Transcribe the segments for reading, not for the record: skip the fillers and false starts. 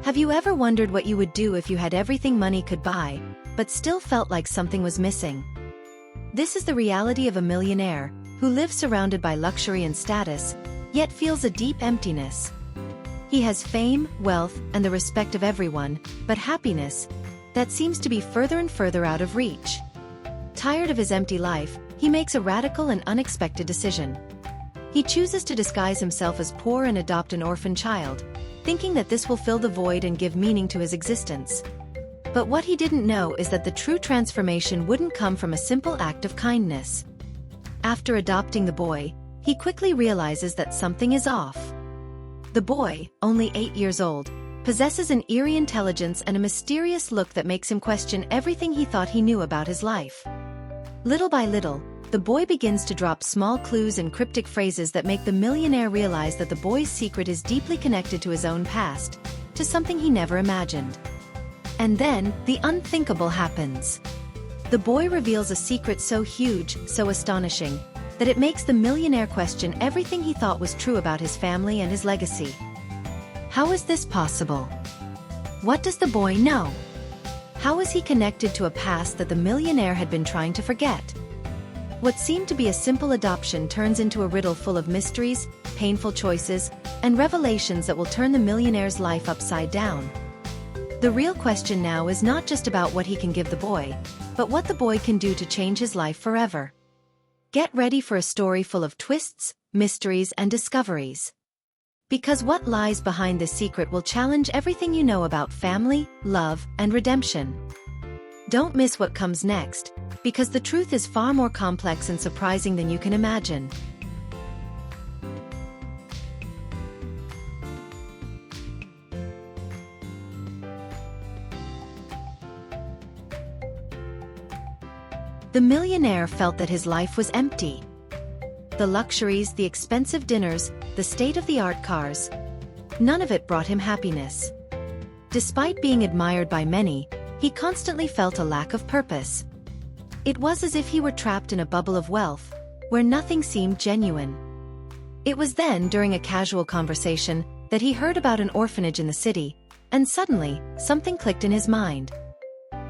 Have you ever wondered what you would do if you had everything money could buy, but still felt like something was missing? This is the reality of a millionaire, who lives surrounded by luxury and status, yet feels a deep emptiness. He has fame, wealth, and the respect of everyone, but happiness, that seems to be further and further out of reach. Tired of his empty life, he makes a radical and unexpected decision. He chooses to disguise himself as poor and adopt an orphan child, thinking that this will fill the void and give meaning to his existence. But what he didn't know is that the true transformation wouldn't come from a simple act of kindness. After adopting the boy, he quickly realizes that something is off. The boy, only 8 years old, possesses an eerie intelligence and a mysterious look that makes him question everything he thought he knew about his life. Little by little, the boy begins to drop small clues and cryptic phrases that make the millionaire realize that the boy's secret is deeply connected to his own past, to something he never imagined. And then, the unthinkable happens. The boy reveals a secret so huge, so astonishing, that it makes the millionaire question everything he thought was true about his family and his legacy. How is this possible? What does the boy know? How is he connected to a past that the millionaire had been trying to forget? What seemed to be a simple adoption turns into a riddle full of mysteries, painful choices, and revelations that will turn the millionaire's life upside down. The real question now is not just about what he can give the boy, but what the boy can do to change his life forever. Get ready for a story full of twists, mysteries, and discoveries. Because what lies behind this secret will challenge everything you know about family, love, and redemption. Don't miss what comes next, because the truth is far more complex and surprising than you can imagine. The millionaire felt that his life was empty. The luxuries, the expensive dinners, the state-of-the-art cars, none of it brought him happiness. Despite being admired by many, he constantly felt a lack of purpose. It was as if he were trapped in a bubble of wealth, where nothing seemed genuine. It was then, during a casual conversation, that he heard about an orphanage in the city, and suddenly, something clicked in his mind.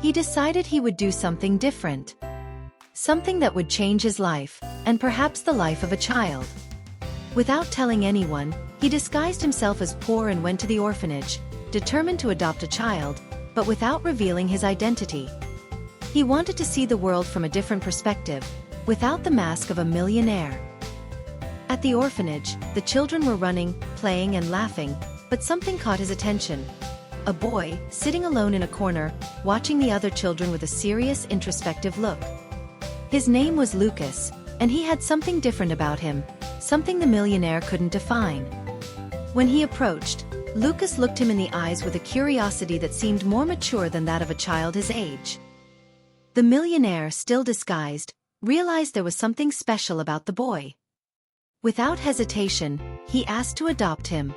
He decided he would do something different. Something that would change his life, and perhaps the life of a child. Without telling anyone, he disguised himself as poor and went to the orphanage, determined to adopt a child, but without revealing his identity. He wanted to see the world from a different perspective, without the mask of a millionaire. At the orphanage, the children were running, playing, and laughing, but something caught his attention. A boy, sitting alone in a corner, watching the other children with a serious, introspective look. His name was Lucas, and he had something different about him, something the millionaire couldn't define. When he approached, Lucas looked him in the eyes with a curiosity that seemed more mature than that of a child his age. The millionaire, still disguised, realized there was something special about the boy. Without hesitation, he asked to adopt him.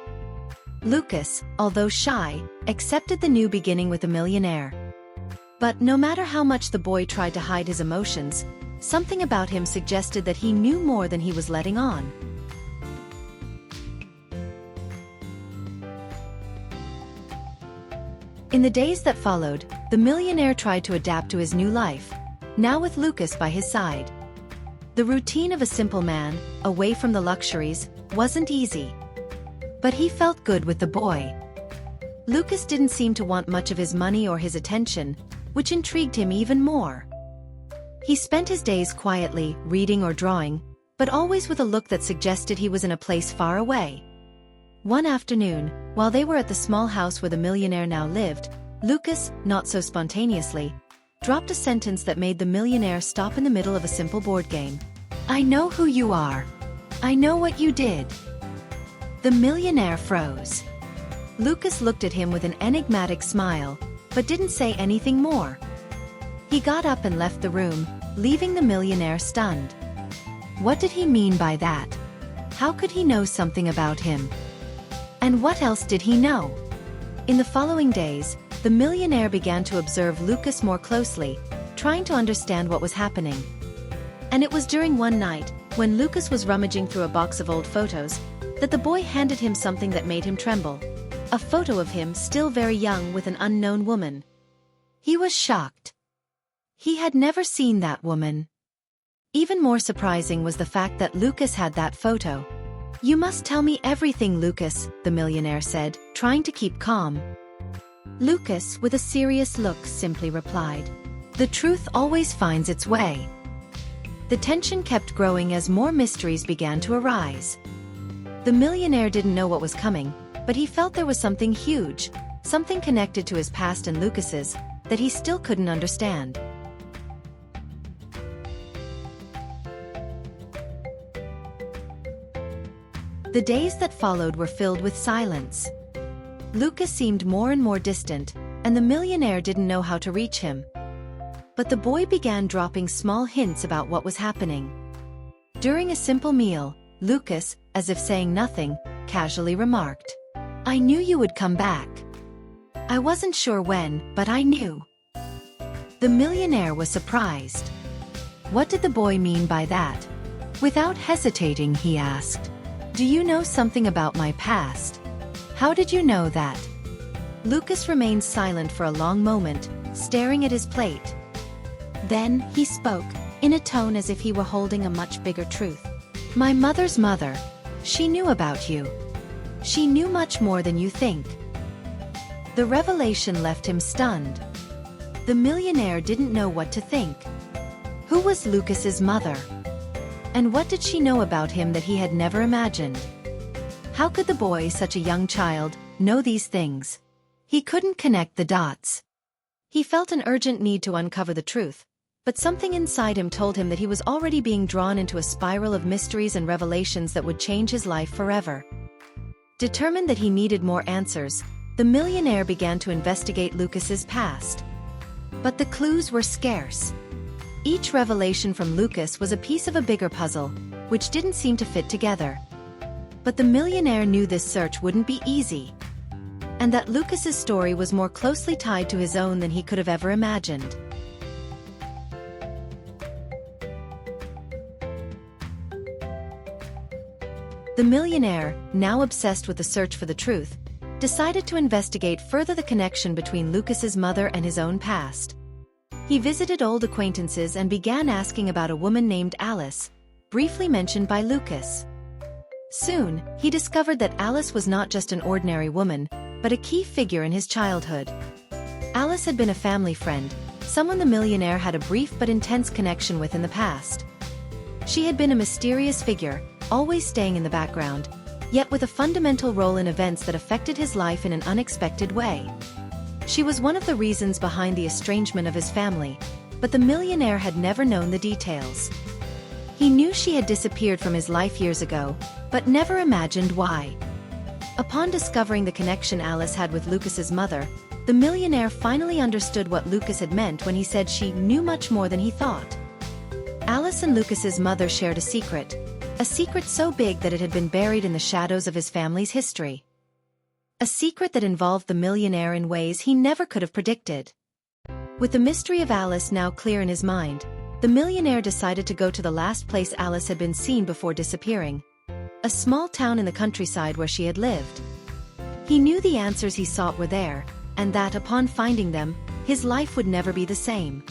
Lucas, although shy, accepted the new beginning with the millionaire. But no matter how much the boy tried to hide his emotions, something about him suggested that he knew more than he was letting on. In the days that followed, the millionaire tried to adapt to his new life, now with Lucas by his side. The routine of a simple man, away from the luxuries, wasn't easy. But he felt good with the boy. Lucas didn't seem to want much of his money or his attention, which intrigued him even more. He spent his days quietly, reading or drawing, but always with a look that suggested he was in a place far away. One afternoon, while they were at the small house where the millionaire now lived, Lucas, not so spontaneously, dropped a sentence that made the millionaire stop in the middle of a simple board game. "I know who you are. I know what you did." The millionaire froze. Lucas looked at him with an enigmatic smile, but didn't say anything more. He got up and left the room, leaving the millionaire stunned. What did he mean by that? How could he know something about him? And what else did he know? In the following days, the millionaire began to observe Lucas more closely, trying to understand what was happening. And it was during one night, when Lucas was rummaging through a box of old photos, that the boy handed him something that made him tremble. a photo of him still very young with an unknown woman. He was shocked. He had never seen that woman. Even more surprising was the fact that Lucas had that photo. "You must tell me everything, Lucas," the millionaire said, trying to keep calm. Lucas, with a serious look, simply replied, "The truth always finds its way." The tension kept growing as more mysteries began to arise. The millionaire didn't know what was coming, but he felt there was something huge, something connected to his past and Lucas's, that he still couldn't understand. The days that followed were filled with silence. Lucas seemed more and more distant, and the millionaire didn't know how to reach him. But the boy began dropping small hints about what was happening. During a simple meal, Lucas, as if saying nothing, casually remarked, "I knew you would come back. I wasn't sure when, but I knew." The millionaire was surprised. What did the boy mean by that? Without hesitating, he asked, "Do you know something about my past? How did you know that?" Lucas remained silent for a long moment, staring at his plate. Then, he spoke, in a tone as if he were holding a much bigger truth. "My mother's mother. She knew about you. She knew much more than you think." The revelation left him stunned. The millionaire didn't know what to think. Who was Lucas's mother? And what did she know about him that he had never imagined? How could the boy, such a young child, know these things? He couldn't connect the dots. He felt an urgent need to uncover the truth, but something inside him told him that he was already being drawn into a spiral of mysteries and revelations that would change his life forever. Determined that he needed more answers, the millionaire began to investigate Lucas's past. But the clues were scarce. Each revelation from Lucas was a piece of a bigger puzzle, which didn't seem to fit together. But the millionaire knew this search wouldn't be easy, and that Lucas's story was more closely tied to his own than he could have ever imagined. The millionaire, now obsessed with the search for the truth, decided to investigate further the connection between Lucas's mother and his own past. He visited old acquaintances and began asking about a woman named Alice, briefly mentioned by Lucas. Soon, he discovered that Alice was not just an ordinary woman, but a key figure in his childhood. Alice had been a family friend, someone the millionaire had a brief but intense connection with in the past. She had been a mysterious figure, always staying in the background, yet with a fundamental role in events that affected his life in an unexpected way. She was one of the reasons behind the estrangement of his family, but the millionaire had never known the details. He knew she had disappeared from his life years ago, but never imagined why. Upon discovering the connection Alice had with Lucas's mother, the millionaire finally understood what Lucas had meant when he said she knew much more than he thought. Alice and Lucas's mother shared a secret so big that it had been buried in the shadows of his family's history. A secret that involved the millionaire in ways he never could have predicted. With the mystery of Alice now clear in his mind, the millionaire decided to go to the last place Alice had been seen before disappearing, a small town in the countryside where she had lived. He knew the answers he sought were there, and that upon finding them, his life would never be the same.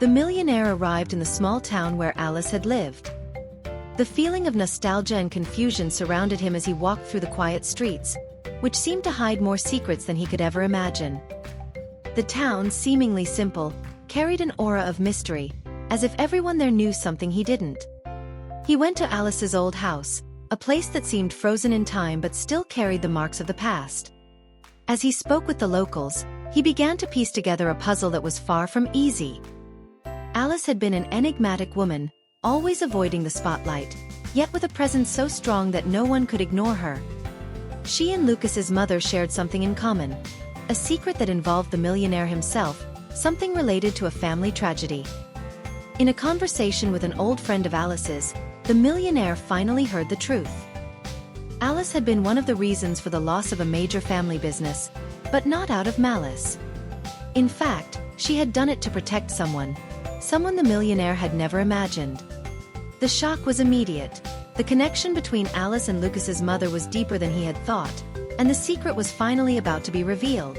The millionaire arrived in the small town where Alice had lived. The feeling of nostalgia and confusion surrounded him as he walked through the quiet streets, which seemed to hide more secrets than he could ever imagine. The town, seemingly simple, carried an aura of mystery, as if everyone there knew something he didn't. He went to Alice's old house, a place that seemed frozen in time but still carried the marks of the past. As he spoke with the locals, he began to piece together a puzzle that was far from easy. Alice had been an enigmatic woman, always avoiding the spotlight, yet with a presence so strong that no one could ignore her. She and Lucas's mother shared something in common, a secret that involved the millionaire himself, something related to a family tragedy. In a conversation with an old friend of Alice's, the millionaire finally heard the truth. Alice had been one of the reasons for the loss of a major family business, but not out of malice. In fact, she had done it to protect someone the millionaire had never imagined. The shock was immediate. The connection between Alice and Lucas's mother was deeper than he had thought, and the secret was finally about to be revealed.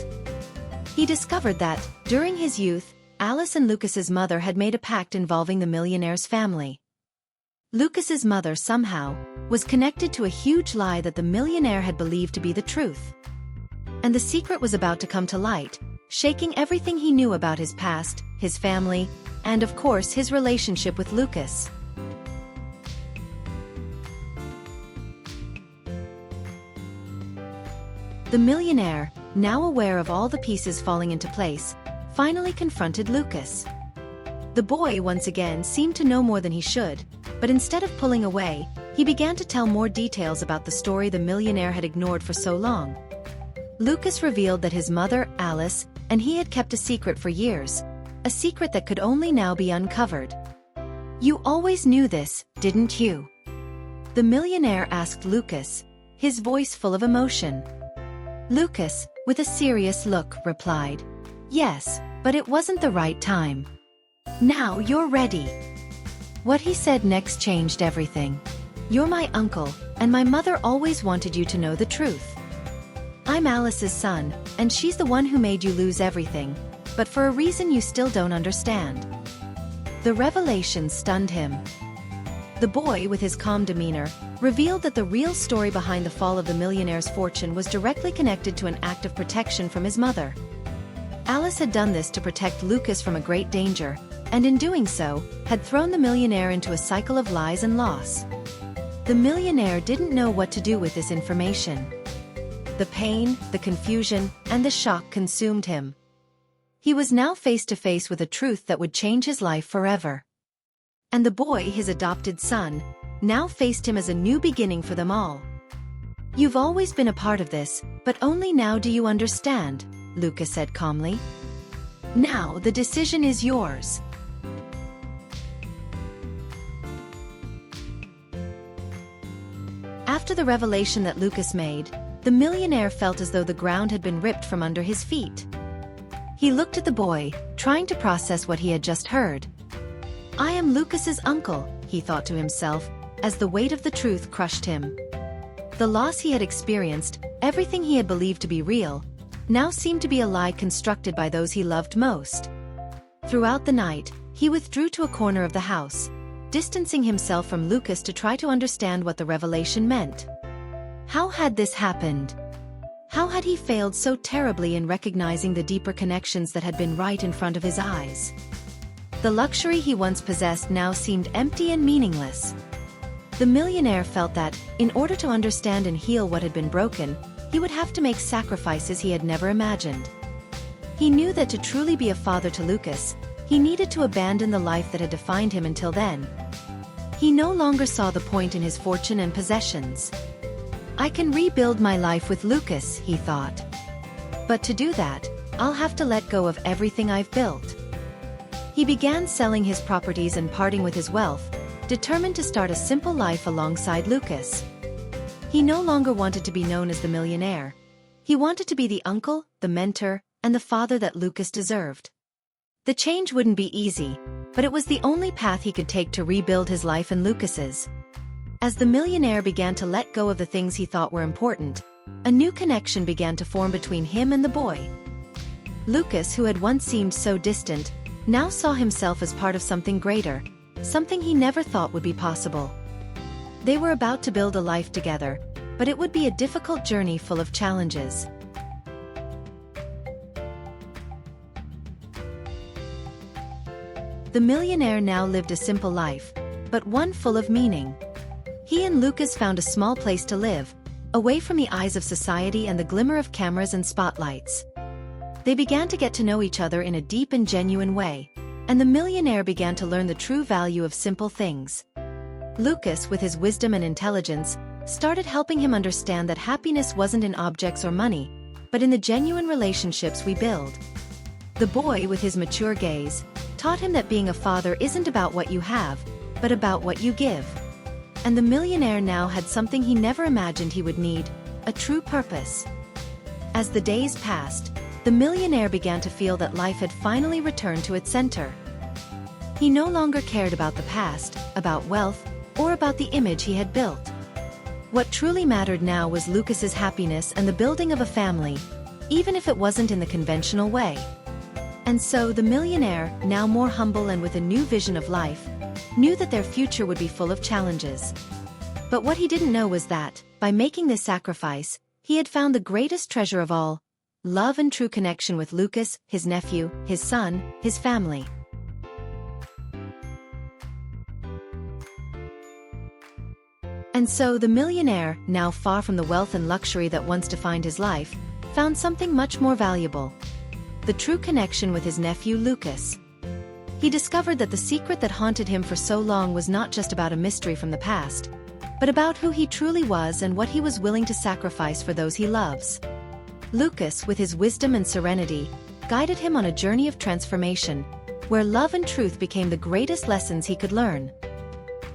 He discovered that, during his youth, Alice and Lucas's mother had made a pact involving the millionaire's family. Lucas's mother somehow was connected to a huge lie that the millionaire had believed to be the truth. And the secret was about to come to light, shaking everything he knew about his past, his family, and of course his relationship with Lucas. The millionaire, now aware of all the pieces falling into place, finally confronted Lucas. The boy once again seemed to know more than he should, but instead of pulling away, he began to tell more details about the story the millionaire had ignored for so long. Lucas revealed that his mother, Alice, and he had kept a secret for years, a secret that could only now be uncovered. "You always knew this, didn't you?" The millionaire asked Lucas, his voice full of emotion. Lucas, with a serious look, replied, "Yes, but it wasn't the right time. Now you're ready." What he said next changed everything. "You're my uncle, and my mother always wanted you to know the truth. I'm Alice's son, and she's the one who made you lose everything, but for a reason you still don't understand." The revelation stunned him. The boy, with his calm demeanor, revealed that the real story behind the fall of the millionaire's fortune was directly connected to an act of protection from his mother. Alice had done this to protect Lucas from a great danger, and in doing so, had thrown the millionaire into a cycle of lies and loss. The millionaire didn't know what to do with this information. The pain, the confusion, and the shock consumed him. He was now face to face with a truth that would change his life forever. And the boy, his adopted son, now faced him as a new beginning for them all. "You've always been a part of this, but only now do you understand," Lucas said calmly. "Now the decision is yours." After the revelation that Lucas made, the millionaire felt as though the ground had been ripped from under his feet. He looked at the boy, trying to process what he had just heard. "I am Lucas's uncle," he thought to himself, as the weight of the truth crushed him. The loss he had experienced, everything he had believed to be real, now seemed to be a lie constructed by those he loved most. Throughout the night, he withdrew to a corner of the house, distancing himself from Lucas to try to understand what the revelation meant. How had this happened? How had he failed so terribly in recognizing the deeper connections that had been right in front of his eyes? The luxury he once possessed now seemed empty and meaningless. The millionaire felt that, in order to understand and heal what had been broken, he would have to make sacrifices he had never imagined. He knew that to truly be a father to Lucas, he needed to abandon the life that had defined him until then. He no longer saw the point in his fortune and possessions. "I can rebuild my life with Lucas," he thought. "But to do that, I'll have to let go of everything I've built." He began selling his properties and parting with his wealth, determined to start a simple life alongside Lucas. He no longer wanted to be known as the millionaire. He wanted to be the uncle, the mentor, and the father that Lucas deserved. The change wouldn't be easy, but it was the only path he could take to rebuild his life and Lucas's. As the millionaire began to let go of the things he thought were important, a new connection began to form between him and the boy. Lucas, who had once seemed so distant, now saw himself as part of something greater, something he never thought would be possible. They were about to build a life together, but it would be a difficult journey full of challenges. The millionaire now lived a simple life, but one full of meaning. He and Lucas found a small place to live, away from the eyes of society and the glimmer of cameras and spotlights. They began to get to know each other in a deep and genuine way, and the millionaire began to learn the true value of simple things. Lucas, with his wisdom and intelligence, started helping him understand that happiness wasn't in objects or money, but in the genuine relationships we build. The boy, with his mature gaze, taught him that being a father isn't about what you have, but about what you give. And the millionaire now had something he never imagined he would need, a true purpose. As the days passed, the millionaire began to feel that life had finally returned to its center. He no longer cared about the past, about wealth, or about the image he had built. What truly mattered now was Lucas's happiness and the building of a family, even if it wasn't in the conventional way. And so the millionaire, now more humble and with a new vision of life, knew that their future would be full of challenges. But what he didn't know was that, by making this sacrifice, he had found the greatest treasure of all: love and true connection with Lucas, his nephew, his son, his family. And so the millionaire, now far from the wealth and luxury that once defined his life, found something much more valuable: the true connection with his nephew Lucas. He discovered that the secret that haunted him for so long was not just about a mystery from the past, but about who he truly was and what he was willing to sacrifice for those he loves. Lucas, with his wisdom and serenity, guided him on a journey of transformation, where love and truth became the greatest lessons he could learn.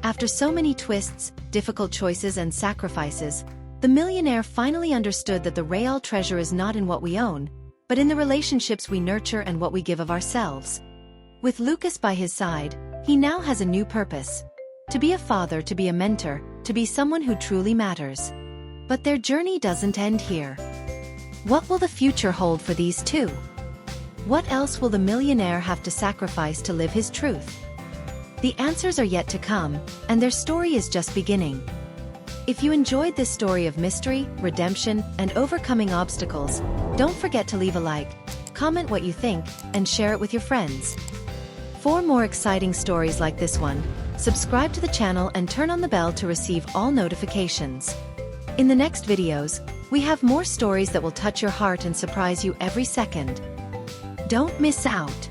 After so many twists, difficult choices and sacrifices, the millionaire finally understood that the real treasure is not in what we own, but in the relationships we nurture and what we give of ourselves. With Lucas by his side, he now has a new purpose: to be a father, to be a mentor, to be someone who truly matters. But their journey doesn't end here. What will the future hold for these two? What else will the millionaire have to sacrifice to live his truth? The answers are yet to come, and their story is just beginning. If you enjoyed this story of mystery, redemption, and overcoming obstacles, don't forget to leave a like, comment what you think, and share it with your friends. For more exciting stories like this one, subscribe to the channel and turn on the bell to receive all notifications. In the next videos, we have more stories that will touch your heart and surprise you every second. Don't miss out.